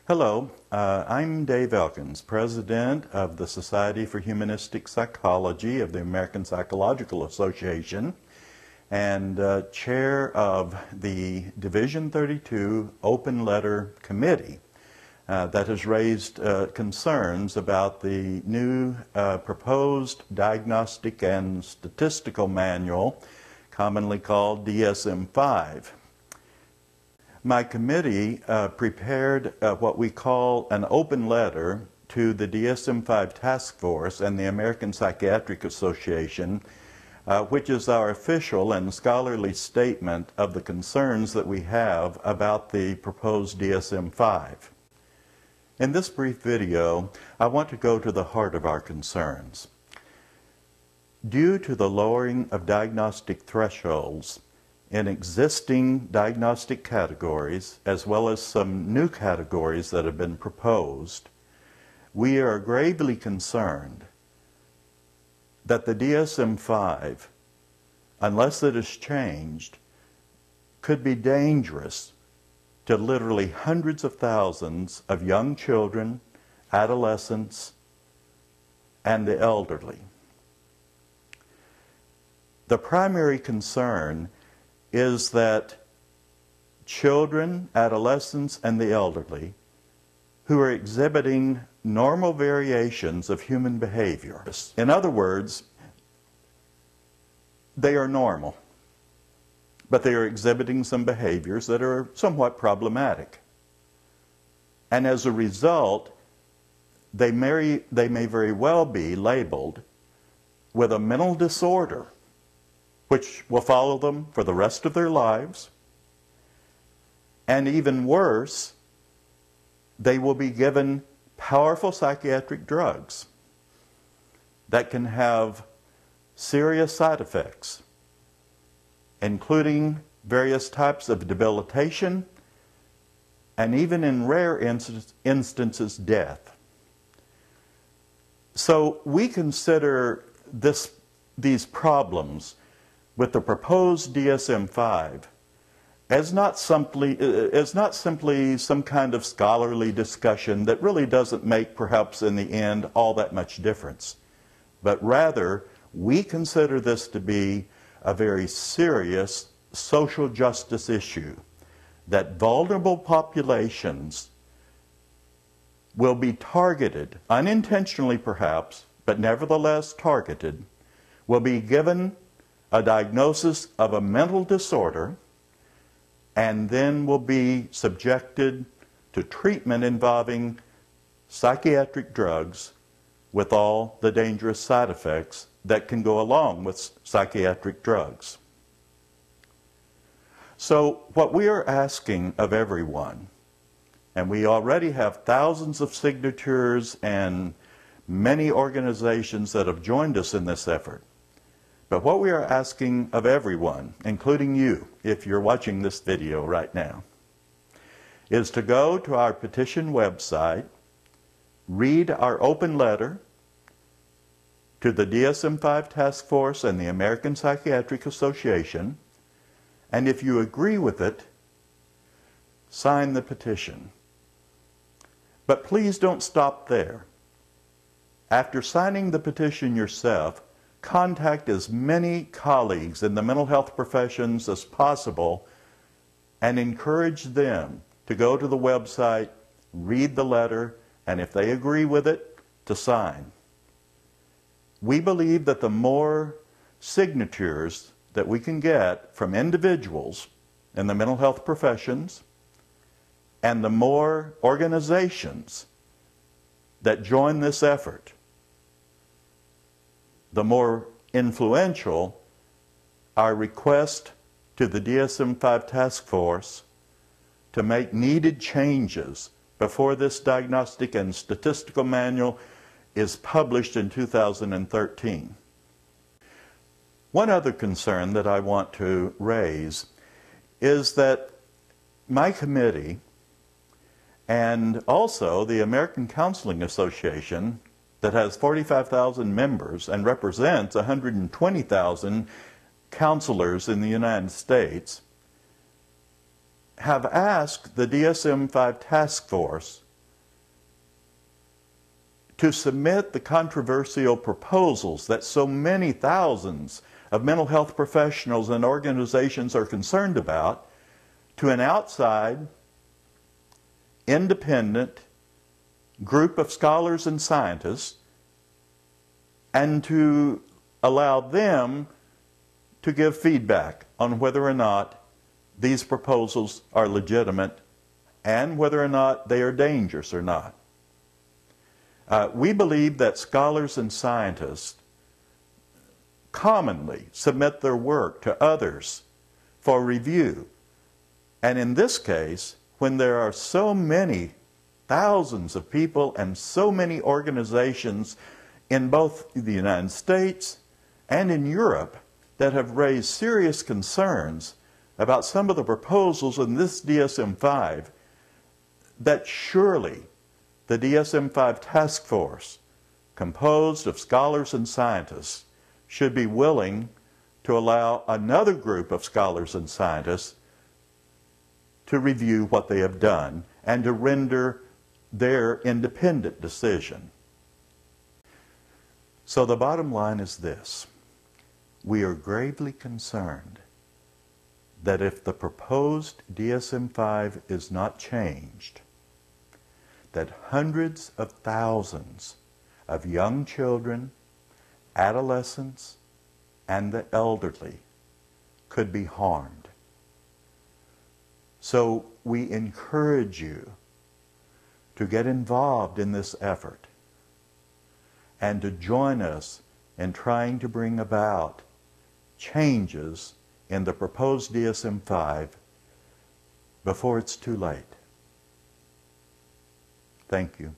Hello, I'm Dave Elkins, President of the Society for Humanistic Psychology of the American Psychological Association and Chair of the Division 32 Open Letter Committee that has raised concerns about the new proposed Diagnostic and Statistical Manual, commonly called DSM5. My committee prepared what we call an open letter to the DSM-5 Task Force and the American Psychiatric Association, which is our official and scholarly statement of the concerns that we have about the proposed DSM-5. In this brief video, I want to go to the heart of our concerns. Due to the lowering of diagnostic thresholds in existing diagnostic categories, as well as some new categories that have been proposed, we are gravely concerned that the DSM-5, unless it is changed, could be dangerous to literally hundreds of thousands of young children, adolescents, and the elderly. The primary concern is that children, adolescents, and the elderly who are exhibiting normal variations of human behavior. In other words, they are normal, but they are exhibiting some behaviors that are somewhat problematic. And as a result, they may very well be labeled with a mental disorder which will follow them for the rest of their lives. And even worse, they will be given powerful psychiatric drugs that can have serious side effects, including various types of debilitation and even in rare instances, death. So we consider these problems with the proposed DSM-5 as not simply some kind of scholarly discussion that really doesn't make, perhaps in the end, all that much difference. But rather, we consider this to be a very serious social justice issue, that vulnerable populations will be targeted, unintentionally perhaps, but nevertheless targeted, will be given a diagnosis of a mental disorder, and then will be subjected to treatment involving psychiatric drugs with all the dangerous side effects that can go along with psychiatric drugs. So what we are asking of everyone, and we already have thousands of signatures and many organizations that have joined us in this effort, but what we are asking of everyone, including you, if you're watching this video right now, is to go to our petition website, read our open letter to the DSM-5 Task Force and the American Psychiatric Association, and if you agree with it, sign the petition. But please don't stop there. After signing the petition yourself, contact as many colleagues in the mental health professions as possible and encourage them to go to the website, read the letter, and if they agree with it, to sign. We believe that the more signatures that we can get from individuals in the mental health professions and the more organizations that join this effort, the more influential our request to the DSM-5 Task Force to make needed changes before this Diagnostic and Statistical Manual is published in 2013. One other concern that I want to raise is that my committee and also the American Counseling Association, that has 45,000 members and represents 120,000 counselors in the United States, have asked the DSM-5 Task Force to submit the controversial proposals that so many thousands of mental health professionals and organizations are concerned about to an outside, independent group of scholars and scientists, and to allow them to give feedback on whether or not these proposals are legitimate and whether or not they are dangerous or not. We believe that scholars and scientists commonly submit their work to others for review. And in this case, when there are so many thousands of people and so many organizations in both the United States and in Europe that have raised serious concerns about some of the proposals in this DSM-5, that surely the DSM-5 task force, composed of scholars and scientists, should be willing to allow another group of scholars and scientists to review what they have done and to render their independent decision. So the bottom line is this: we are gravely concerned that if the proposed DSM-5 is not changed, that hundreds of thousands of young children, adolescents, and the elderly could be harmed. So we encourage you to get involved in this effort and to join us in trying to bring about changes in the proposed DSM-5 before it's too late. Thank you.